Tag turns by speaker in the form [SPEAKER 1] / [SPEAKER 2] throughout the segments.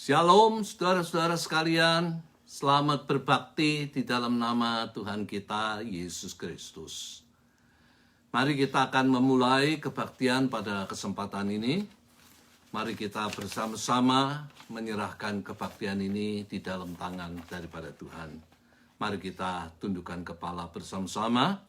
[SPEAKER 1] Shalom saudara-saudara sekalian, selamat berbakti di dalam nama Tuhan kita Yesus Kristus. Mari kita akan memulai kebaktian pada kesempatan ini. Mari kita bersama-sama menyerahkan kebaktian ini di dalam tangan daripada Tuhan. Mari kita tundukkan kepala bersama-sama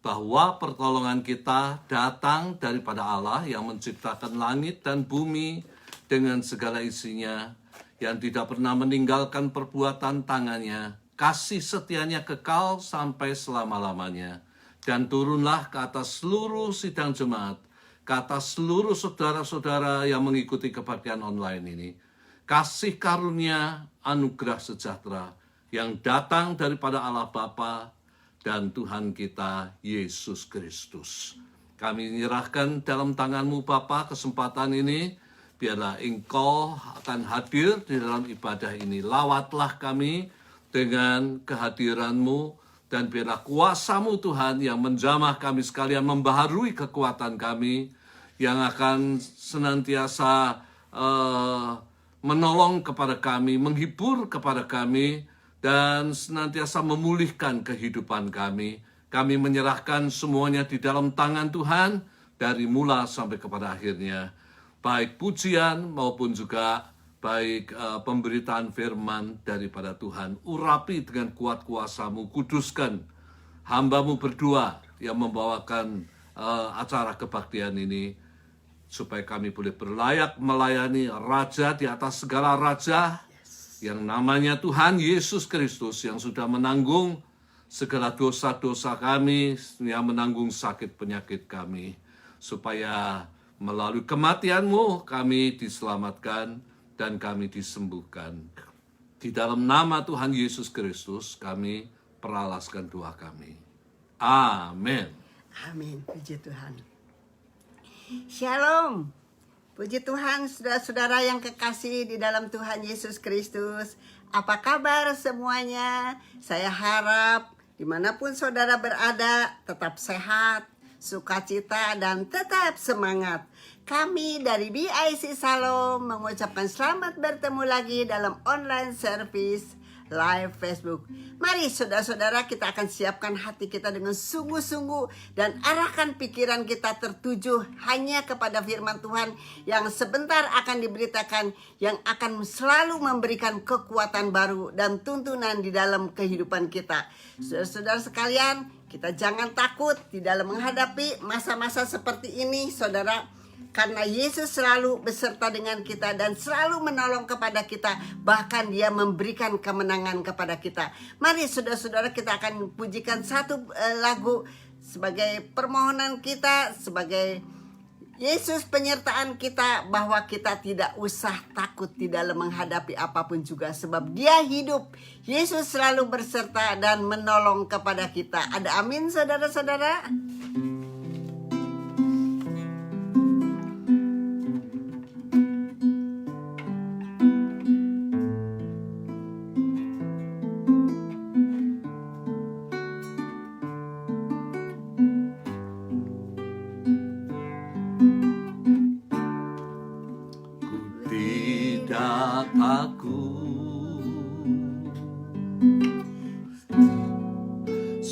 [SPEAKER 1] bahwa pertolongan kita datang daripada Allah yang menciptakan langit dan bumi dengan segala isinya, yang tidak pernah meninggalkan perbuatan tangannya, kasih setianya kekal sampai selama-lamanya. Dan turunlah ke atas seluruh sidang jemaat, ke atas seluruh saudara-saudara yang mengikuti kebaktian online ini, kasih karunia, anugerah sejahtera yang datang daripada Allah Bapa dan Tuhan kita Yesus Kristus. Kami menyerahkan dalam tangan-Mu Bapa kesempatan ini. Biarlah Engkau akan hadir di dalam ibadah ini. Lawatlah kami dengan kehadiran-Mu, dan biarlah kuasa-Mu Tuhan yang menjamah kami sekalian, membaharui kekuatan kami, yang akan senantiasa menolong kepada kami, menghibur kepada kami, dan senantiasa memulihkan kehidupan kami. Kami menyerahkan semuanya di dalam tangan Tuhan, dari mula sampai kepada akhirnya. Baik pujian maupun juga baik pemberitaan firman daripada Tuhan. Urapi dengan kuat kuasa-Mu, kuduskan hamba-Mu berdua yang membawakan acara kebaktian ini, supaya kami boleh berlayak melayani Raja di atas segala Raja, yang namanya Tuhan Yesus Kristus, yang sudah menanggung segala dosa-dosa kami, yang menanggung sakit penyakit kami, supaya melalui kematian-Mu kami diselamatkan dan kami disembuhkan. Di dalam nama Tuhan Yesus Kristus kami peralaskan doa kami. Amin.
[SPEAKER 2] Amin. Puji Tuhan. Shalom. Puji Tuhan, saudara-saudara yang kekasih di dalam Tuhan Yesus Kristus. Apa kabar semuanya? Saya harap dimanapun saudara berada tetap sehat, sukacita, dan tetap semangat. Kami dari BIC Salom mengucapkan selamat bertemu lagi dalam online service live Facebook. Mari saudara-saudara, kita akan siapkan hati kita dengan sungguh-sungguh dan arahkan pikiran kita tertuju hanya kepada firman Tuhan yang sebentar akan diberitakan, yang akan selalu memberikan kekuatan baru dan tuntunan di dalam kehidupan kita. Saudara-saudara sekalian, kita jangan takut di dalam menghadapi masa-masa seperti ini, saudara. Karena Yesus selalu beserta dengan kita dan selalu menolong kepada kita. Bahkan Dia memberikan kemenangan kepada kita. Mari saudara-saudara, kita akan pujikan satu lagu sebagai permohonan kita, sebagai Yesus penyertaan kita, bahwa kita tidak usah takut di dalam menghadapi apapun juga. Sebab Dia hidup. Yesus selalu berserta dan menolong kepada kita. Ada amin saudara-saudara?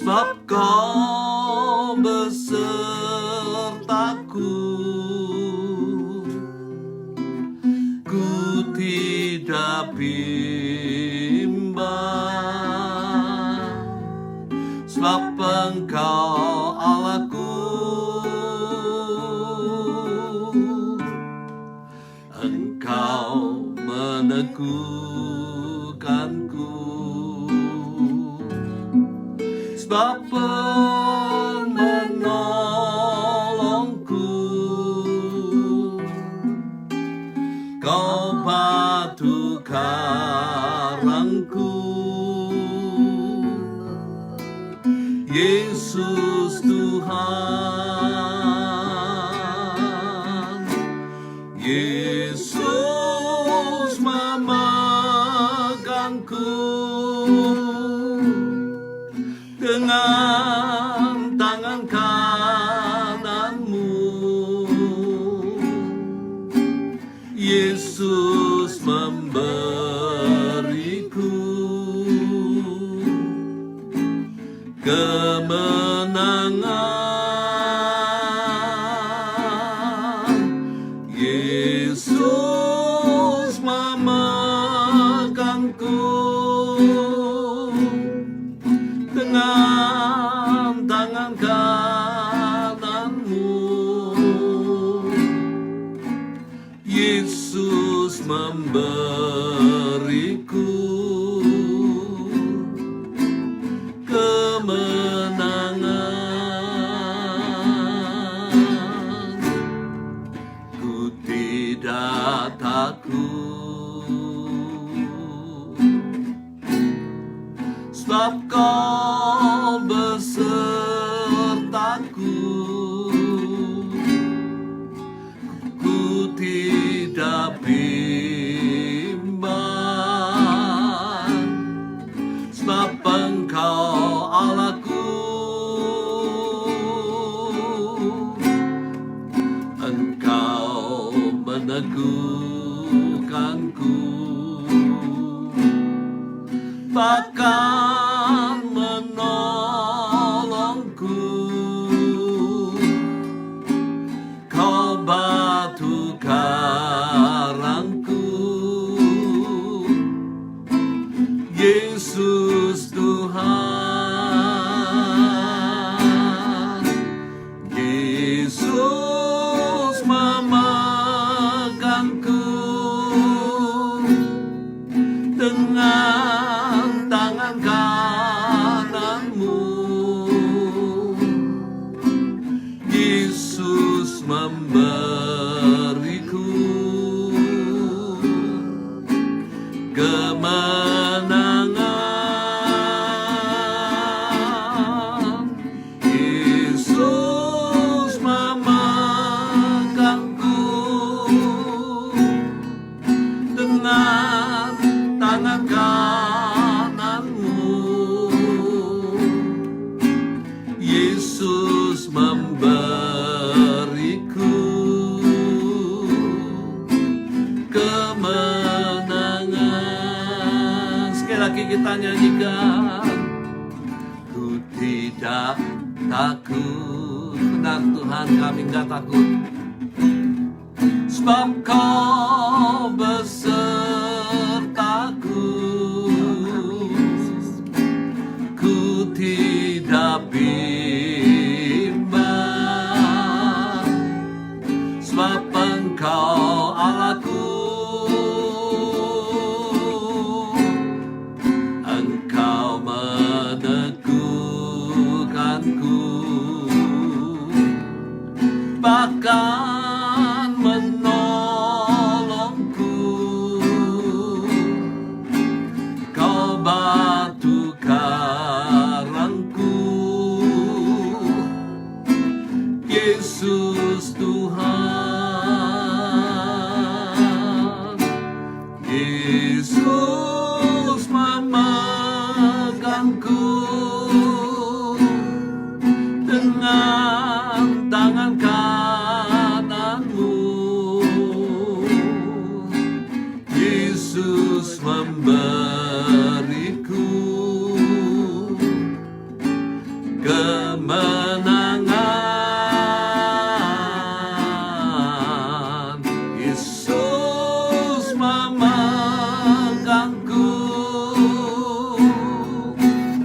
[SPEAKER 1] Sebab Kau besertaku, ku tidak bimbang. Sebab Engkau Allahku, Engkau meneguhkanku. Sebab menolongku, Kau batu karangku. Yesus Tuhan, Yesus memegangku dengan tangan kanan-Mu. Yesus memberi memberiku kemenangan. Ku tidak takut, sebab Kau besertaku. Ku tidak bimbang, sebab Engkau Allahku. Engkau meneguhkanku, bahkan menolongku. Kau batu karangku, Yesus Tuhan. Yesus memegangku dengan tangan kananmu. Yesus memberiku kemenangan. Yesus memegangku dengan tangan kananmu. Yesus memberiku kemenangan. Sekali lagi kita nyanyikan. Ku tidak takut. Benar Tuhan, kami nggak takut, sebab Kau besertaku. Ku tidak bimbang, sebab Engkau Allahku. Engkau meneguhkanku, bahkan menolongku. Kau batu karangku, Yesus Tuhan. Yesus memegangku dengan tangan kananmu. Yesus memberiku kemenangan. Yesus memegangku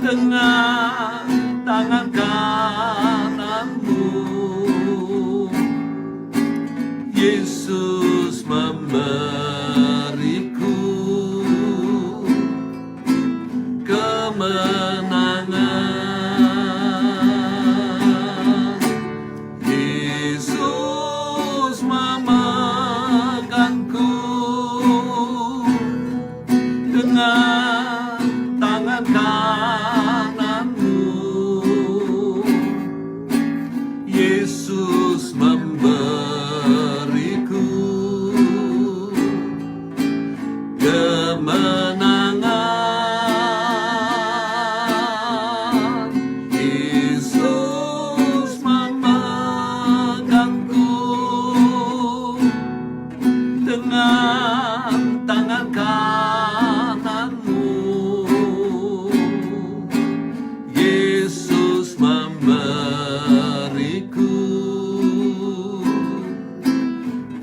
[SPEAKER 1] dengan tangan kananmu. Yesus memberiku kemenangan. Yesus memegangku dengan tangan kananmu. Yesus memberiku kemenangan. Yesus memegangku dengan tangan kananmu. Yesus memberiku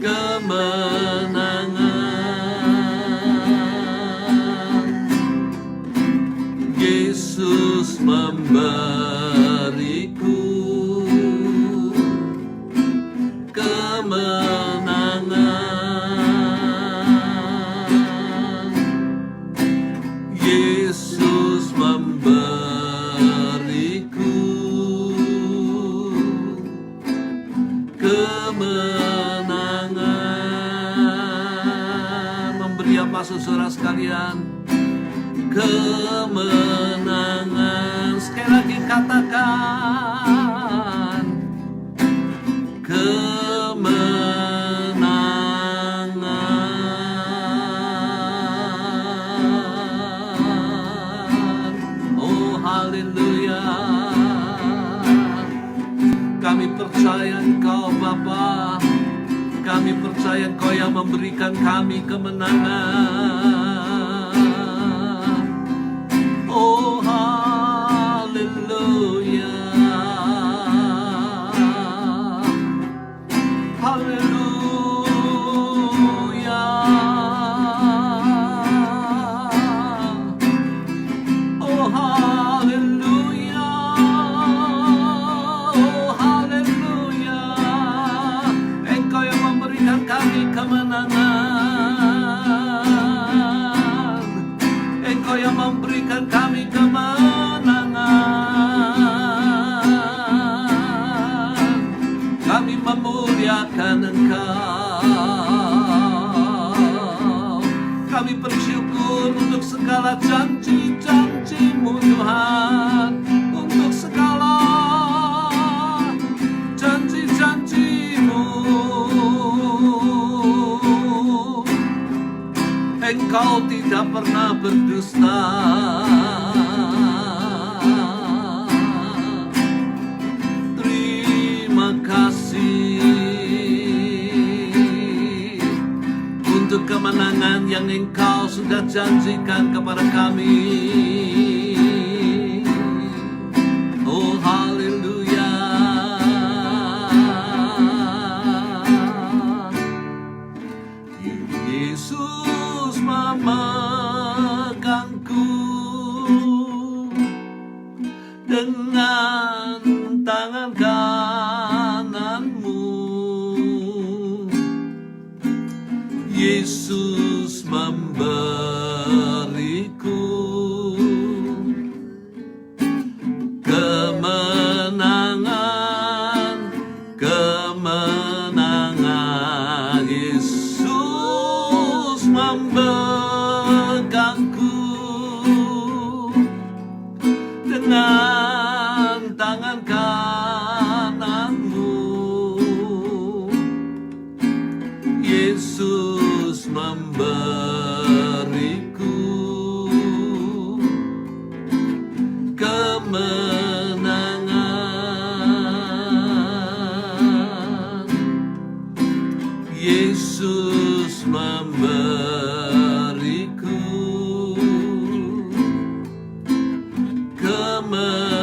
[SPEAKER 1] kemenangan. Yesus memberiku kemenangan. Apa saudara sekalian? Kemenangan. Sekali lagi katakan kemenangan. Oh haleluya. Kami percaya Engkau Bapa. Kami percaya Engkau yang memberikan kami kemenangan. Oh haleluya. Haleluya. Oh haleluya. Oh haleluya. Engkau yang memberikan kami kemenangan. Engkau yang memberikan kami kemenangan. Kami memuliakan Engkau. Kami bersyukur untuk segala janji-janji-Mu Tuhan. Untuk segala janji-janji-Mu. Engkau tidak pernah berdusta. Terima kasih untuk kemenangan yang Engkau sudah janjikan kepada kami. Oh haleluya. Yesus memegangku dengan tangan kanan-Mu. Yesus memberiku kemenangan, kemenangan. Yesus memegangku dengan tangan kanan-Mu. Yesus memberiku kemenangan. Yesus memberiku kemenangan.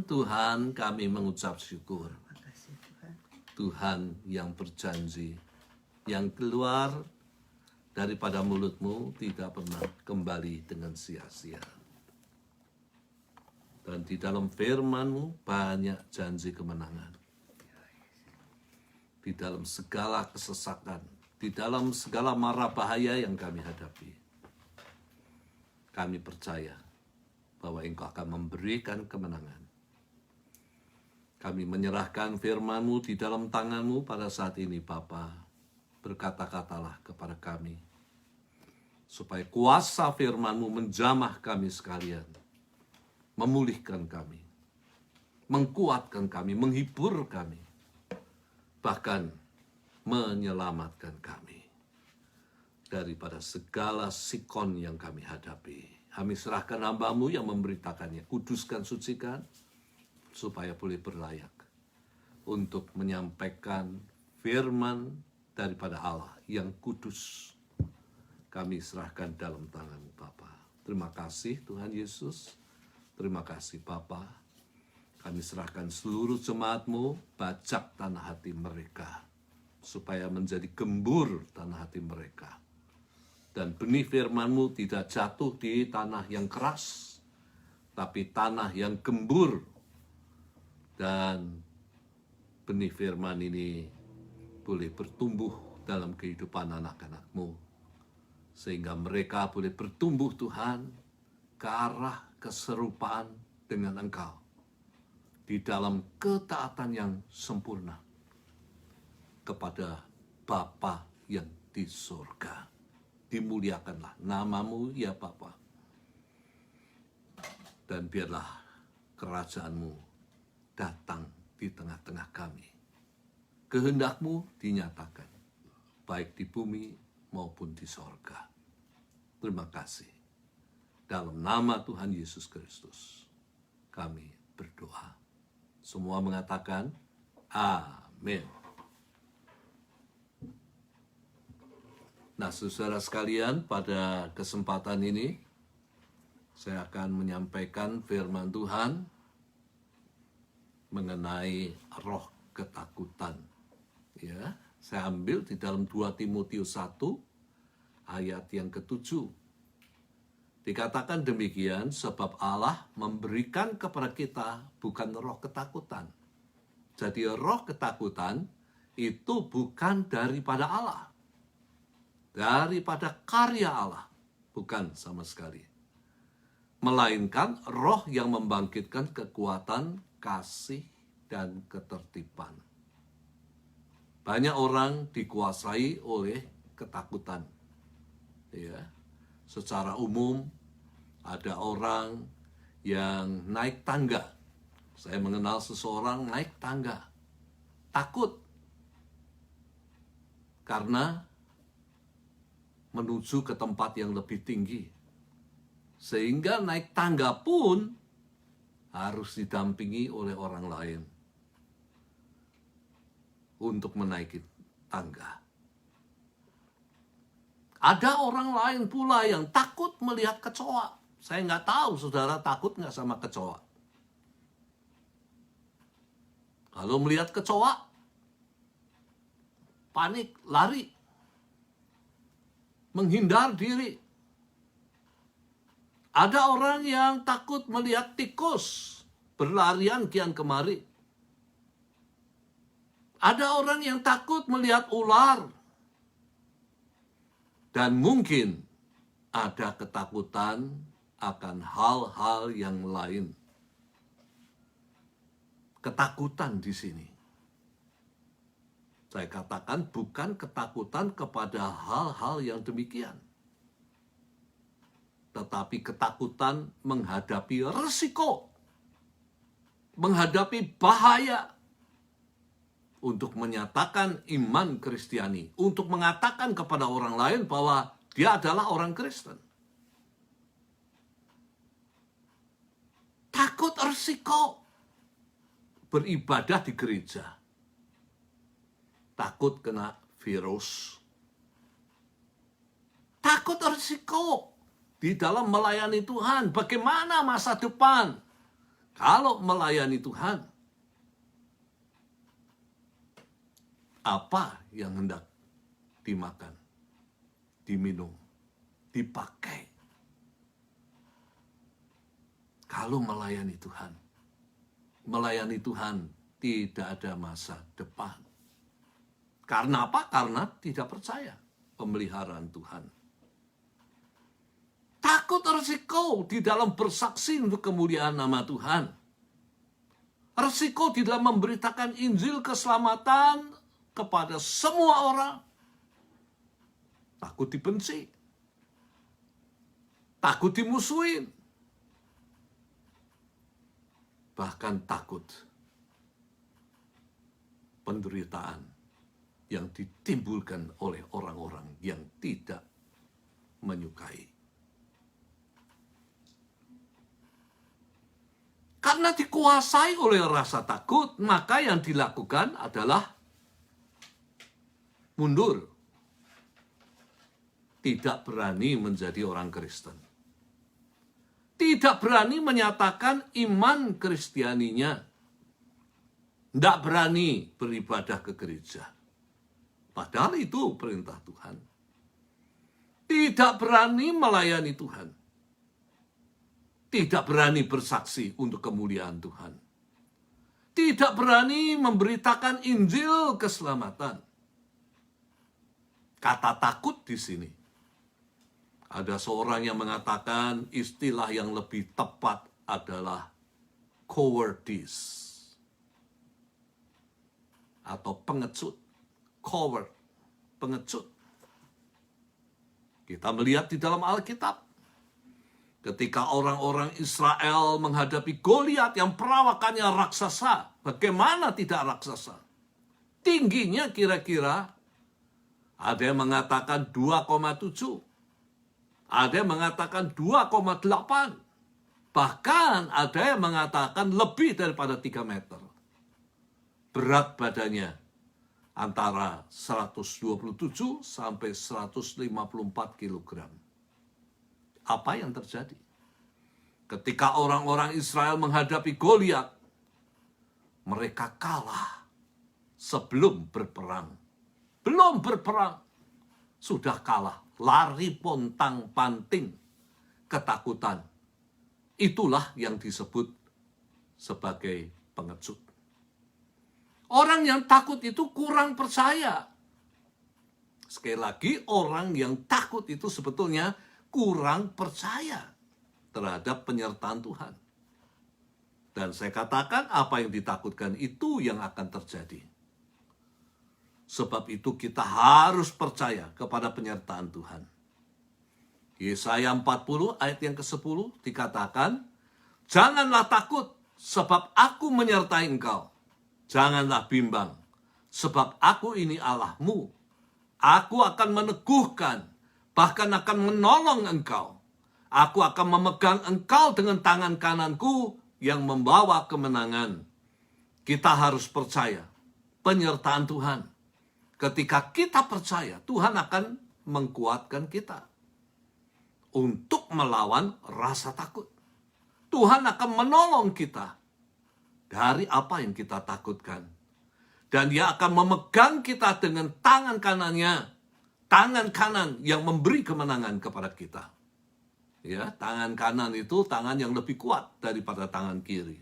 [SPEAKER 1] Tuhan, kami mengucap syukur.
[SPEAKER 2] Makasih Tuhan.
[SPEAKER 1] Tuhan yang berjanji, yang keluar daripada mulut-Mu tidak pernah kembali dengan sia-sia. Dan di dalam firman-Mu banyak janji kemenangan. Di dalam segala kesesakan, di dalam segala mara bahaya yang kami hadapi, kami percaya bahwa Engkau akan memberikan kemenangan. Kami menyerahkan firman-Mu di dalam tangan-Mu pada saat ini, Bapa. Berkata-katalah kepada kami, supaya kuasa firman-Mu menjamah kami sekalian, memulihkan kami, menguatkan kami, menghibur kami, bahkan menyelamatkan kami daripada segala sikon yang kami hadapi. Kami serahkan hamba-Mu yang memberitakannya, kuduskan, sucikan, supaya boleh berlayak untuk menyampaikan firman daripada Allah yang kudus. Kami serahkan dalam tangan-Mu, Bapa. Terima kasih Tuhan Yesus. Terima kasih Bapa. Kami serahkan seluruh jemaat-Mu, bajak tanah hati mereka, supaya menjadi gembur tanah hati mereka. Dan benih firman-Mu tidak jatuh di tanah yang keras, tapi tanah yang gembur. Dan benih firman ini boleh bertumbuh dalam kehidupan anak-anak-Mu, sehingga mereka boleh bertumbuh Tuhan ke arah keserupaan dengan Engkau di dalam ketaatan yang sempurna kepada Bapa yang di surga. Dimuliakanlah namamu ya Bapa. Dan biarlah kerajaanmu datang di tengah-tengah kami. Kehendakmu dinyatakan, baik di bumi maupun di sorga. Terima kasih. Dalam nama Tuhan Yesus Kristus, kami berdoa. Semua mengatakan, amin. Nah, saudara sekalian, pada kesempatan ini, saya akan menyampaikan firman Tuhan mengenai roh ketakutan. Ya, saya ambil di dalam 2 Timotius 1 ayat yang ke-7. Dikatakan demikian, sebab Allah memberikan kepada kita bukan roh ketakutan. Jadi roh ketakutan itu bukan daripada Allah, daripada karya Allah, bukan sama sekali. Melainkan roh yang membangkitkan kekuatan, kasih, dan ketertiban. Banyak orang dikuasai oleh ketakutan. Ya, secara umum ada orang yang naik tangga. Saya mengenal seseorang naik tangga, takut karena menuju ke tempat yang lebih tinggi. Sehingga naik tangga pun harus didampingi oleh orang lain untuk menaiki tangga. Ada orang lain pula yang takut melihat kecoa. Saya nggak tahu saudara takut nggak sama kecoa. Kalau melihat kecoa, panik, lari, menghindar diri. Ada orang yang takut melihat tikus berlarian kian kemari. Ada orang yang takut melihat ular. Dan mungkin ada ketakutan akan hal-hal yang lain. Ketakutan di sini, saya katakan bukan ketakutan kepada hal-hal yang demikian, tetapi ketakutan menghadapi risiko, menghadapi bahaya, untuk menyatakan iman Kristiani, untuk mengatakan kepada orang lain bahwa dia adalah orang Kristen. Takut risiko beribadah di gereja, takut kena virus, takut risiko di dalam melayani Tuhan. Bagaimana masa depan kalau melayani Tuhan? Apa yang hendak dimakan, diminum, dipakai kalau melayani Tuhan? Melayani Tuhan tidak ada masa depan. Karena apa? Karena tidak percaya pemeliharaan Tuhan. Takut risiko di dalam bersaksi untuk kemuliaan nama Tuhan. Risiko di dalam memberitakan Injil keselamatan kepada semua orang. Takut dibenci. Takut dimusuhin. Bahkan takut penderitaan yang ditimbulkan oleh orang-orang yang tidak menyukai. Karena dikuasai oleh rasa takut, maka yang dilakukan adalah mundur. Tidak berani menjadi orang Kristen. Tidak berani menyatakan iman Kristianinya. Tidak berani beribadah ke gereja. Padahal itu perintah Tuhan. Tidak berani melayani Tuhan. Tidak berani bersaksi untuk kemuliaan Tuhan. Tidak berani memberitakan Injil keselamatan. Kata takut di sini. Ada seorang yang mengatakan istilah yang lebih tepat adalah cowardice. atau pengecut, coward, pengecut. Kita melihat di dalam Alkitab, ketika orang-orang Israel menghadapi Goliat yang perawakannya raksasa, bagaimana tidak raksasa? Tingginya kira-kira ada yang mengatakan 2,7, ada yang mengatakan 2,8, bahkan ada yang mengatakan lebih daripada 3 meter. Berat badannya antara 127 sampai 154 kilogram. Apa yang terjadi? Ketika orang-orang Israel menghadapi Goliat, mereka kalah sebelum berperang. Belum berperang, sudah kalah. Lari pontang-panting, ketakutan. Itulah yang disebut sebagai pengecut. Orang yang takut itu kurang percaya. Sekali lagi, orang yang takut itu sebetulnya kurang percaya terhadap penyertaan Tuhan. Dan saya katakan apa yang ditakutkan itu yang akan terjadi. Sebab itu kita harus percaya kepada penyertaan Tuhan. Yesaya 40 ayat yang ke-10 dikatakan, "Janganlah takut sebab aku menyertai engkau. Janganlah bimbang, sebab aku ini Allahmu. Aku akan meneguhkan, bahkan akan menolong engkau. Aku akan memegang engkau dengan tangan kananku yang membawa kemenangan." Kita harus percaya penyertaan Tuhan. Ketika kita percaya, Tuhan akan menguatkan kita untuk melawan rasa takut. Tuhan akan menolong kita dari apa yang kita takutkan. Dan Dia akan memegang kita dengan tangan kanannya. Tangan kanan yang memberi kemenangan kepada kita. Ya, tangan kanan itu tangan yang lebih kuat daripada tangan kiri.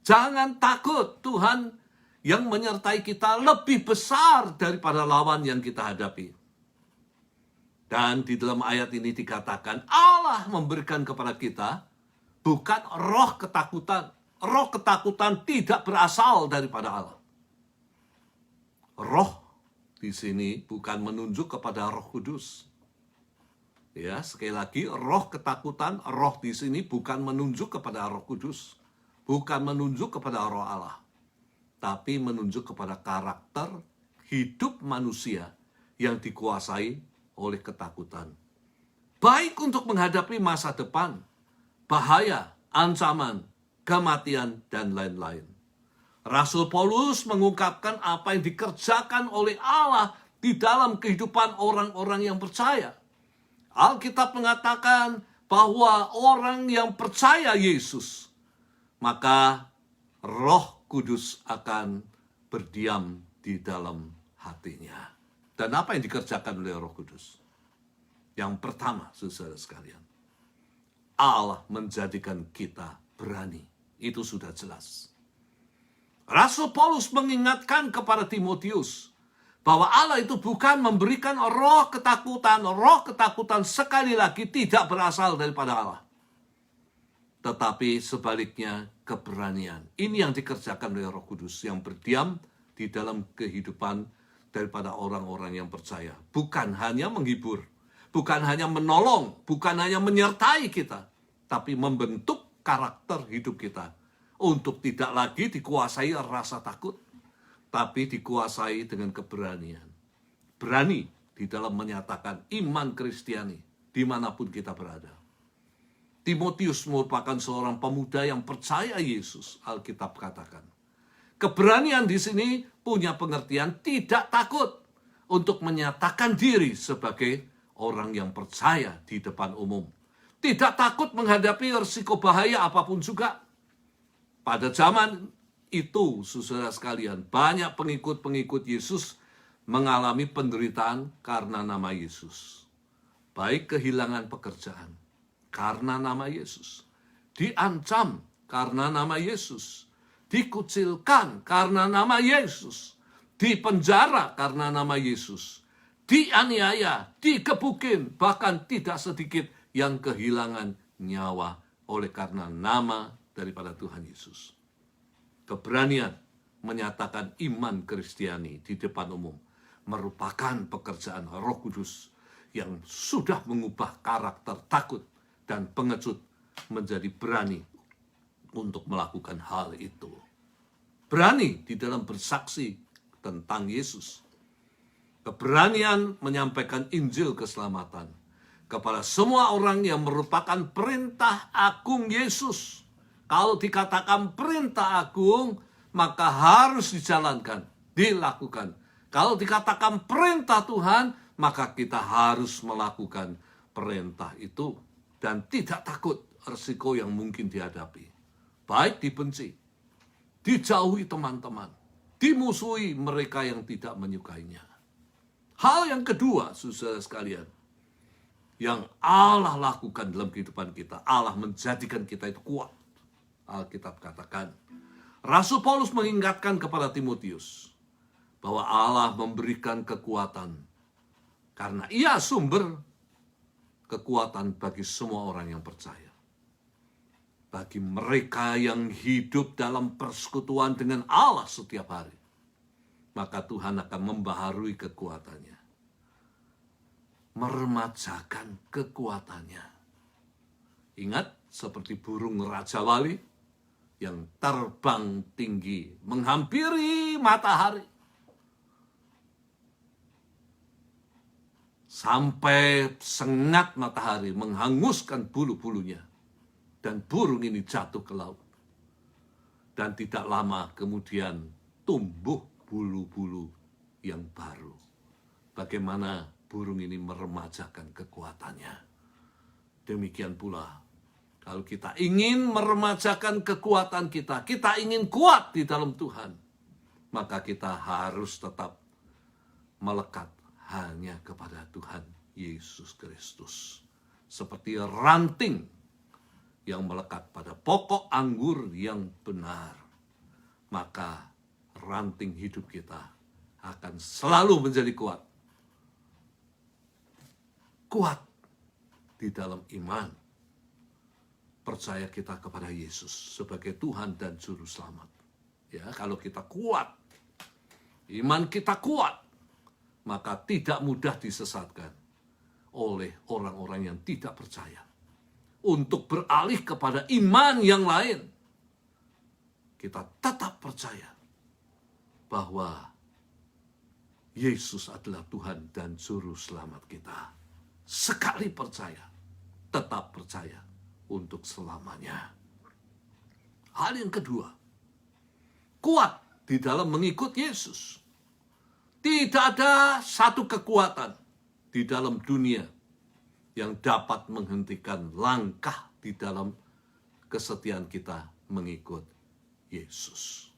[SPEAKER 1] Jangan takut, Tuhan yang menyertai kita lebih besar daripada lawan yang kita hadapi. Dan di dalam ayat ini dikatakan Allah memberikan kepada kita bukan roh ketakutan. Roh ketakutan tidak berasal daripada Allah. Roh di sini bukan menunjuk kepada Roh Kudus. Ya, sekali lagi, roh ketakutan, roh di sini bukan menunjuk kepada Roh Kudus, bukan menunjuk kepada Roh Allah, tapi menunjuk kepada karakter hidup manusia yang dikuasai oleh ketakutan. Baik untuk menghadapi masa depan, bahaya, ancaman, kematian, dan lain-lain. Rasul Paulus mengungkapkan apa yang dikerjakan oleh Allah di dalam kehidupan orang-orang yang percaya. Alkitab mengatakan bahwa orang yang percaya Yesus, maka Roh Kudus akan berdiam di dalam hatinya. Dan apa yang dikerjakan oleh Roh Kudus? Yang pertama, saudara sekalian, Allah menjadikan kita berani. Itu sudah jelas. Rasul Paulus mengingatkan kepada Timotius bahwa Allah itu bukan memberikan roh ketakutan. Roh ketakutan sekali lagi tidak berasal daripada Allah. Tetapi sebaliknya keberanian. Ini yang dikerjakan oleh Roh Kudus yang berdiam di dalam kehidupan daripada orang-orang yang percaya. Bukan hanya menghibur, bukan hanya menolong, bukan hanya menyertai kita, tapi membentuk karakter hidup kita untuk tidak lagi dikuasai rasa takut, tapi dikuasai dengan keberanian. Berani di dalam menyatakan iman Kristiani dimanapun kita berada. Timotius merupakan seorang pemuda yang percaya Yesus, Alkitab katakan. Keberanian di sini punya pengertian tidak takut untuk menyatakan diri sebagai orang yang percaya di depan umum. Tidak takut menghadapi risiko bahaya apapun juga. Pada zaman itu, saudara sekalian, banyak pengikut-pengikut Yesus mengalami penderitaan karena nama Yesus. Baik kehilangan pekerjaan karena nama Yesus, diancam karena nama Yesus, dikucilkan karena nama Yesus, dipenjara karena nama Yesus, dianiaya, dikebukin, bahkan tidak sedikit yang kehilangan nyawa oleh karena nama daripada Tuhan Yesus. Keberanian menyatakan iman Kristiani di depan umum merupakan pekerjaan Roh Kudus yang sudah mengubah karakter takut dan pengecut menjadi berani untuk melakukan hal itu. Berani di dalam bersaksi tentang Yesus. Keberanian menyampaikan Injil keselamatan kepada semua orang yang merupakan perintah agung Yesus. Kalau dikatakan perintah agung, maka harus dijalankan, dilakukan. Kalau dikatakan perintah Tuhan, maka kita harus melakukan perintah itu dan tidak takut risiko yang mungkin dihadapi. Baik dibenci, dijauhi teman-teman, dimusuhi mereka yang tidak menyukainya. Hal yang kedua, saudara sekalian, yang Allah lakukan dalam kehidupan kita, Allah menjadikan kita itu kuat. Alkitab katakan, Rasul Paulus mengingatkan kepada Timotius bahwa Allah memberikan kekuatan karena Ia sumber kekuatan bagi semua orang yang percaya. Bagi mereka yang hidup dalam persekutuan dengan Allah setiap hari, maka Tuhan akan membaharui kekuatannya, meremajakan kekuatannya. Ingat, seperti burung Raja Wali yang terbang tinggi menghampiri matahari sampai sengat matahari menghanguskan bulu-bulunya, dan burung ini jatuh ke laut. Dan tidak lama kemudian tumbuh bulu-bulu yang baru. Bagaimana burung ini meremajakan kekuatannya. Demikian pula, kalau kita ingin meremajakan kekuatan kita, kita ingin kuat di dalam Tuhan, maka kita harus tetap melekat hanya kepada Tuhan Yesus Kristus. Seperti ranting yang melekat pada pokok anggur yang benar, maka ranting hidup kita akan selalu menjadi kuat. Kuat di dalam iman. Percaya kita kepada Yesus sebagai Tuhan dan Juru Selamat. Ya, kalau kita kuat, iman kita kuat, maka tidak mudah disesatkan oleh orang-orang yang tidak percaya. Untuk beralih kepada iman yang lain, kita tetap percaya bahwa Yesus adalah Tuhan dan Juru Selamat kita. Sekali percaya, tetap percaya untuk selamanya. Hal yang kedua, kuat di dalam mengikut Yesus. Tidak ada satu kekuatan di dalam dunia yang dapat menghentikan langkah di dalam kesetiaan kita mengikut Yesus.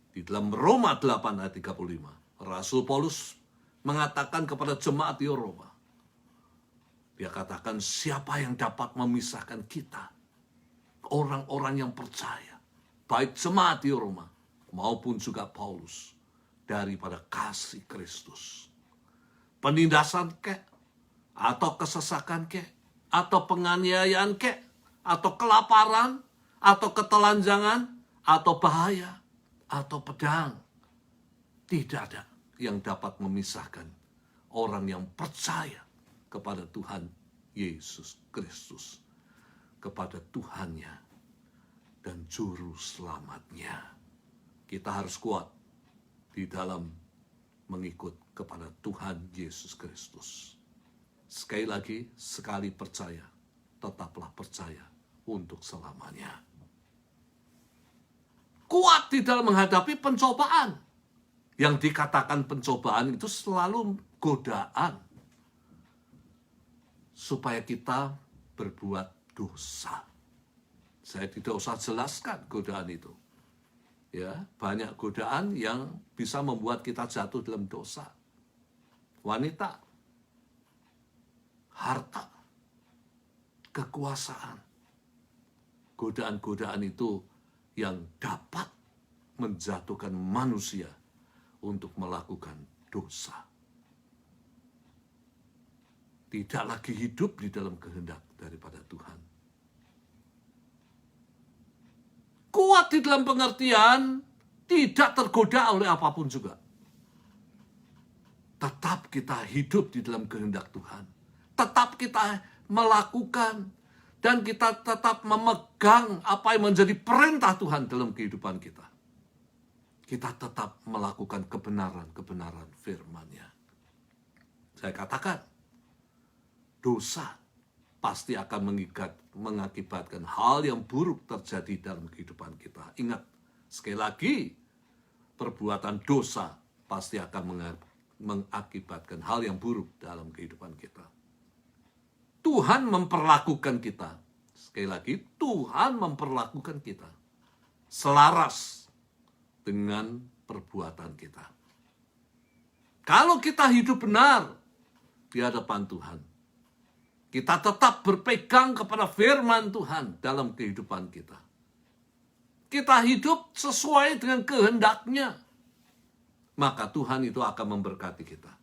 [SPEAKER 1] Di dalam Roma 8 ayat 35, Rasul Paulus mengatakan kepada jemaat di Roma, dia katakan, siapa yang dapat memisahkan kita, orang-orang yang percaya, baik jemaat di Roma maupun juga Paulus, daripada kasih Kristus. Penindasan kek, atau kesesakan kek, atau penganiayaan kek, atau kelaparan, atau ketelanjangan, atau bahaya, atau pedang. Tidak ada yang dapat memisahkan orang yang percaya kepada Tuhan Yesus Kristus, kepada Tuhannya dan Juru Selamatnya. Kita harus kuat di dalam mengikut kepada Tuhan Yesus Kristus. Sekali lagi, sekali percaya, tetaplah percaya untuk selamanya. Kuat di dalam menghadapi pencobaan. Yang dikatakan pencobaan itu selalu godaan supaya kita berbuat dosa. Saya tidak usah jelaskan godaan itu. Ya, banyak godaan yang bisa membuat kita jatuh dalam dosa. Wanita, harta, kekuasaan. Godaan-godaan itu yang dapat menjatuhkan manusia untuk melakukan dosa. Tidak lagi hidup di dalam kehendak daripada Tuhan. Kuat di dalam pengertian tidak tergoda oleh apapun juga. Tetap kita hidup di dalam kehendak Tuhan. Tetap kita melakukan dan kita tetap memegang apa yang menjadi perintah Tuhan dalam kehidupan kita. Kita tetap melakukan kebenaran-kebenaran firman-Nya. Saya katakan, dosa pasti akan mengakibatkan hal yang buruk terjadi dalam kehidupan kita. Ingat, sekali lagi, perbuatan dosa pasti akan mengakibatkan hal yang buruk dalam kehidupan kita. Tuhan memperlakukan kita, sekali lagi, Tuhan memperlakukan kita selaras dengan perbuatan kita. Kalau kita hidup benar di hadapan Tuhan, kita tetap berpegang kepada firman Tuhan dalam kehidupan kita. Kita hidup sesuai dengan kehendak-Nya, maka Tuhan itu akan memberkati kita.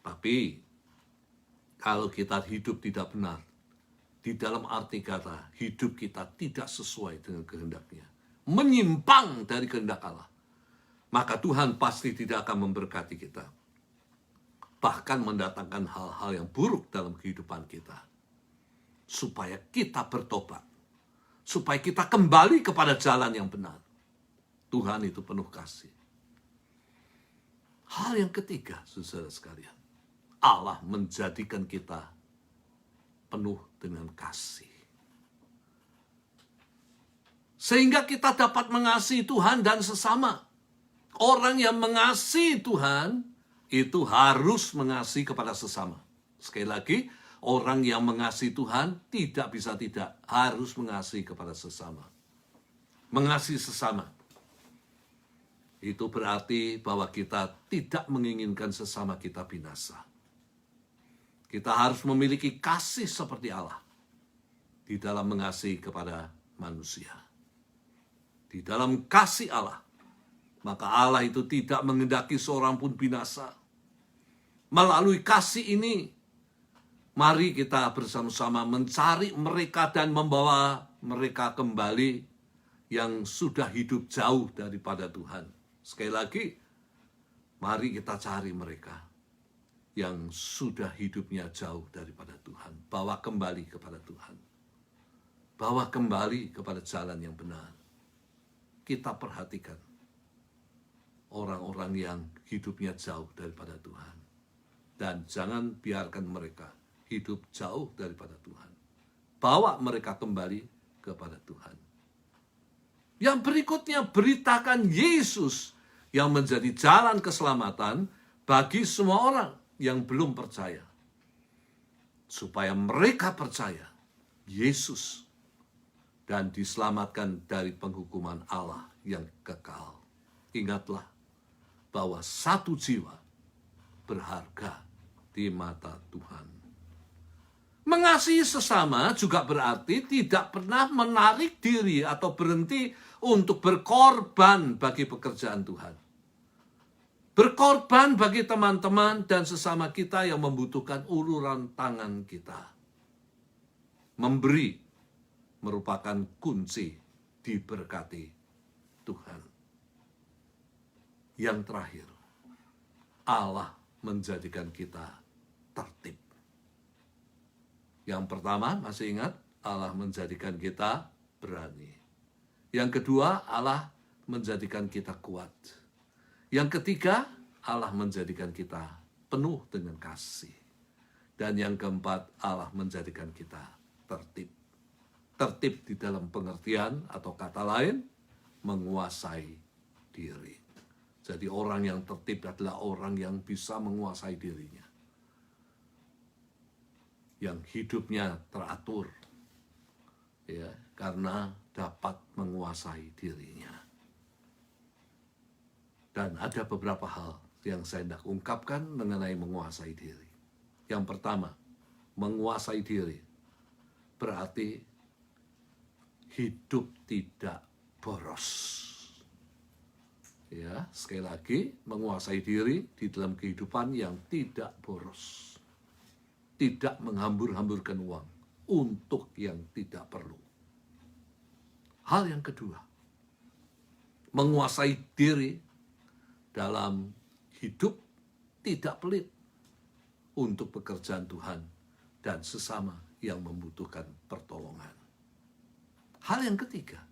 [SPEAKER 1] Tapi, kalau kita hidup tidak benar, di dalam arti kata, hidup kita tidak sesuai dengan kehendak-Nya, menyimpang dari kehendak Allah, maka Tuhan pasti tidak akan memberkati kita. Bahkan mendatangkan hal-hal yang buruk dalam kehidupan kita. Supaya kita bertobat. Supaya kita kembali kepada jalan yang benar. Tuhan itu penuh kasih. Hal yang ketiga, saudara sekalian. Allah menjadikan kita penuh dengan kasih. Sehingga kita dapat mengasihi Tuhan dan sesama. Orang yang mengasihi Tuhan itu harus mengasihi kepada sesama. Sekali lagi, orang yang mengasihi Tuhan tidak bisa tidak, harus mengasihi kepada sesama. Mengasihi sesama. Itu berarti bahwa kita tidak menginginkan sesama kita binasa. Kita harus memiliki kasih seperti Allah di dalam mengasihi kepada manusia. Di dalam kasih Allah, maka Allah itu tidak menghendaki seorang pun binasa. Melalui kasih ini, mari kita bersama-sama mencari mereka dan membawa mereka kembali yang sudah hidup jauh daripada Tuhan. Sekali lagi, mari kita cari mereka yang sudah hidupnya jauh daripada Tuhan. Bawa kembali kepada Tuhan. Bawa kembali kepada jalan yang benar. Kita perhatikan orang-orang yang hidupnya jauh daripada Tuhan. Dan jangan biarkan mereka hidup jauh daripada Tuhan. Bawa mereka kembali kepada Tuhan. Yang berikutnya, beritakan Yesus yang menjadi jalan keselamatan bagi semua orang yang belum percaya. Supaya mereka percaya Yesus dan diselamatkan dari penghukuman Allah yang kekal. Ingatlah bahwa satu jiwa berharga di mata Tuhan. Mengasihi sesama juga berarti tidak pernah menarik diri atau berhenti untuk berkorban bagi pekerjaan Tuhan. Berkorban bagi teman-teman dan sesama kita yang membutuhkan uluran tangan kita. Memberi merupakan kunci diberkati Tuhan. Yang terakhir, Allah menjadikan kita tertib. Yang pertama, masih ingat, Allah menjadikan kita berani. Yang kedua, Allah menjadikan kita kuat. Yang ketiga, Allah menjadikan kita penuh dengan kasih. Dan yang keempat, Allah menjadikan kita tertib. Tertib di dalam pengertian atau kata lain, menguasai diri. Jadi orang yang tertib adalah orang yang bisa menguasai dirinya. Yang hidupnya teratur. Ya, karena dapat menguasai dirinya. Dan ada beberapa hal yang saya hendak ungkapkan mengenai menguasai diri. Yang pertama, menguasai diri berarti hidup tidak boros. Ya, sekali lagi, menguasai diri di dalam kehidupan yang tidak boros. Tidak menghambur-hamburkan uang untuk yang tidak perlu. Hal yang kedua, menguasai diri dalam hidup tidak pelit untuk pekerjaan Tuhan dan sesama yang membutuhkan pertolongan. Hal yang ketiga,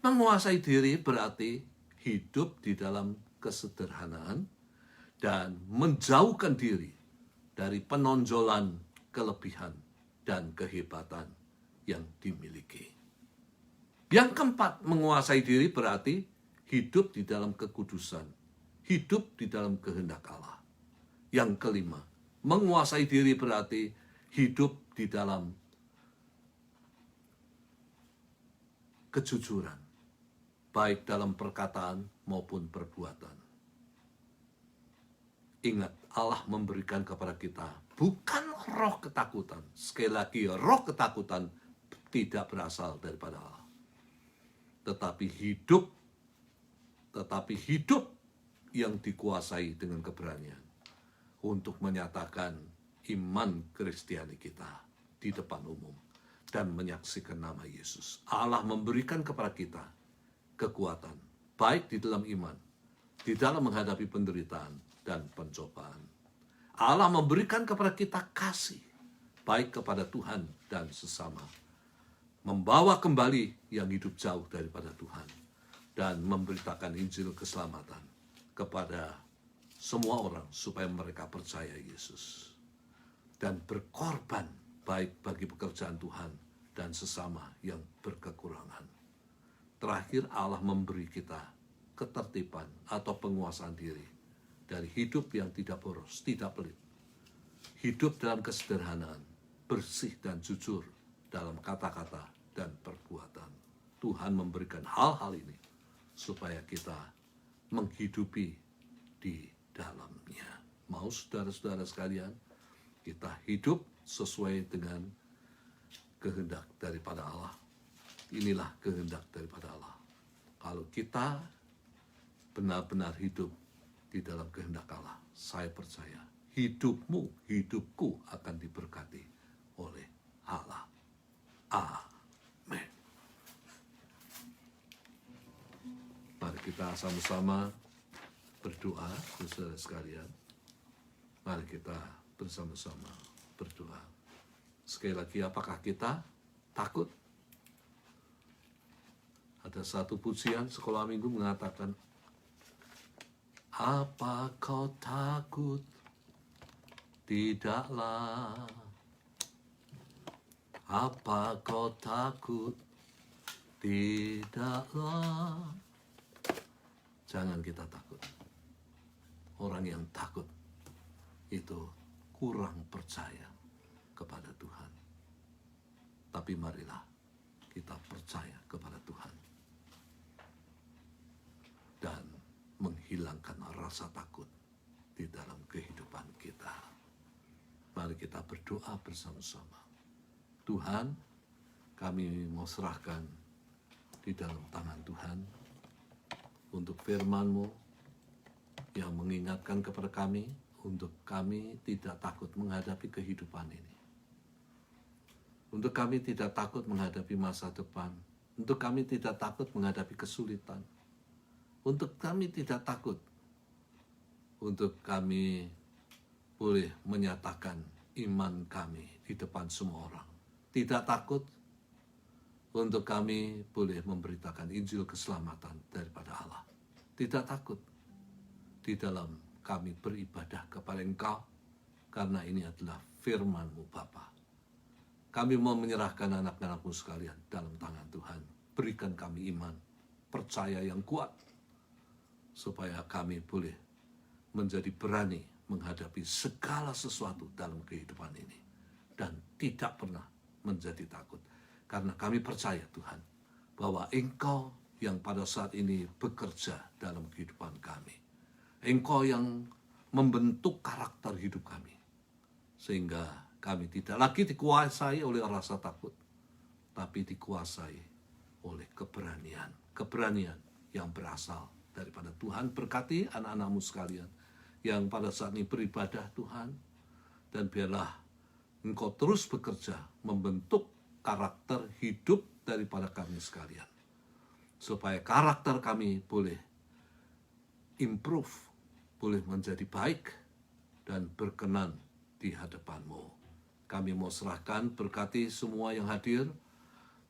[SPEAKER 1] menguasai diri berarti hidup di dalam kesederhanaan dan menjauhkan diri dari penonjolan kelebihan dan kehebatan yang dimiliki. Yang keempat, menguasai diri berarti hidup di dalam kekudusan, hidup di dalam kehendak Allah. Yang kelima, menguasai diri berarti hidup di dalam kejujuran, baik dalam perkataan maupun perbuatan. Ingat, Allah memberikan kepada kita bukan roh ketakutan. Sekali lagi, roh ketakutan tidak berasal daripada Allah. Tetapi hidup yang dikuasai dengan keberanian untuk menyatakan iman Kristiani kita di depan umum dan menyaksikan nama Yesus. Allah memberikan kepada kita kekuatan, baik di dalam iman, di dalam menghadapi penderitaan dan pencobaan. Allah memberikan kepada kita kasih, baik kepada Tuhan dan sesama, membawa kembali yang hidup jauh daripada Tuhan, dan memberitakan Injil keselamatan kepada semua orang supaya mereka percaya Yesus, dan berkorban baik bagi pekerjaan Tuhan dan sesama yang berkekurangan. Terakhir, Allah memberi kita ketertiban atau penguasaan diri dari hidup yang tidak boros, tidak pelit, hidup dalam kesederhanaan, bersih dan jujur dalam kata-kata dan perbuatan. Tuhan memberikan hal-hal ini supaya kita menghidupi di dalamnya. Mau saudara-saudara sekalian, kita hidup sesuai dengan kehendak daripada Allah. Inilah kehendak daripada Allah. Kalau kita benar-benar hidup di dalam kehendak Allah, saya percaya hidupmu, hidupku akan diberkati oleh Allah. Amin. Mari kita sama-sama berdoa, saudara sekalian. Mari kita bersama-sama berdoa. Sekali lagi, apakah kita takut? Ada satu pujian sekolah minggu mengatakan, apa kau takut? Tidaklah. Apa kau takut? Tidaklah. Jangan kita takut. Orang yang takut itu kurang percaya kepada Tuhan. Tapi marilah kita percaya kepada Tuhan dan menghilangkan rasa takut di dalam kehidupan kita. Mari kita berdoa bersama-sama. Tuhan, kami mau serahkan di dalam tangan Tuhan untuk firman-Mu yang mengingatkan kepada kami untuk kami tidak takut menghadapi kehidupan ini. Untuk kami tidak takut menghadapi masa depan. Untuk kami tidak takut menghadapi kesulitan. Untuk kami tidak takut. Untuk kami boleh menyatakan iman kami di depan semua orang. Tidak takut untuk kami boleh memberitakan Injil keselamatan daripada Allah. Tidak takut di dalam kami beribadah kepada Engkau, karena ini adalah firman-Mu Bapa. Kami mau menyerahkan anak-anak-Mu sekalian dalam tangan Tuhan. Berikan kami iman, percaya yang kuat, supaya kami boleh menjadi berani menghadapi segala sesuatu dalam kehidupan ini. Dan tidak pernah menjadi takut. Karena kami percaya Tuhan, bahwa Engkau yang pada saat ini bekerja dalam kehidupan kami. Engkau yang membentuk karakter hidup kami. Sehingga kami tidak lagi dikuasai oleh rasa takut, tapi dikuasai oleh keberanian. Keberanian yang berasal daripada Tuhan. Berkati anak-anak-Mu sekalian yang pada saat ini beribadah Tuhan. Dan biarlah Engkau terus bekerja membentuk karakter hidup daripada kami sekalian. supaya karakter kami boleh improve, boleh menjadi baik dan berkenan di hadapan-Mu. Kami mau serahkan, berkati semua yang hadir,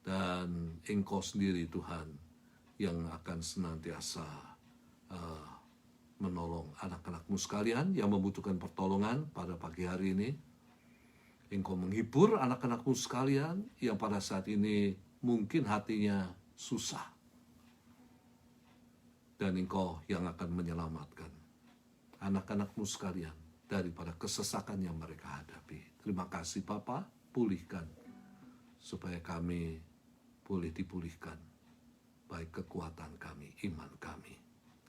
[SPEAKER 1] dan Engkau sendiri Tuhan yang akan senantiasa menolong anak-anak-Mu sekalian yang membutuhkan pertolongan pada pagi hari ini. Engkau menghibur anak-anak-Mu sekalian yang pada saat ini mungkin hatinya susah. Dan Engkau yang akan menyelamatkan anak-anak-Mu sekalian daripada kesesakan yang mereka hadapi. Terima kasih Bapa, pulihkan supaya kami boleh dipulihkan, baik kekuatan kami, iman kami.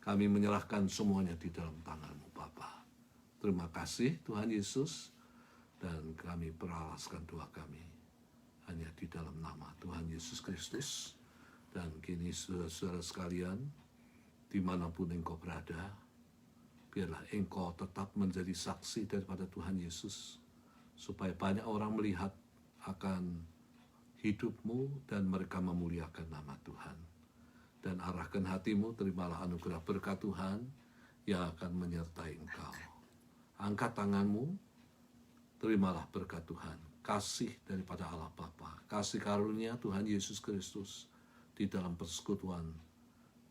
[SPEAKER 1] Kami menyerahkan semuanya di dalam tangan-Mu Bapa. Terima kasih Tuhan Yesus, dan kami beralaskan doa kami hanya di dalam nama Tuhan Yesus Kristus. Dan kini saudara-saudara sekalian, dimanapun engkau berada, biarlah engkau tetap menjadi saksi daripada Tuhan Yesus, supaya banyak orang melihat akan hidup-Mu dan mereka memuliakan nama Tuhan. Dan arahkan hatimu, terimalah anugerah berkat Tuhan yang akan menyertai engkau. Angkat tanganmu, terimalah berkat Tuhan, kasih daripada Allah Bapa, kasih karunia Tuhan Yesus Kristus di dalam persekutuan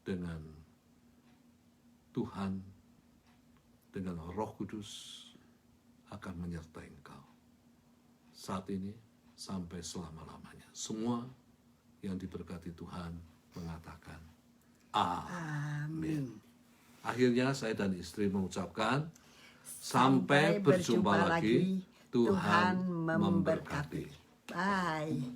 [SPEAKER 1] dengan Tuhan, dengan Roh Kudus akan menyertai engkau saat ini sampai selama-lamanya. Semua yang diberkati Tuhan mengatakan amin. Akhirnya saya dan istri mengucapkan sampai berjumpa lagi. Tuhan memberkati.
[SPEAKER 2] Bye.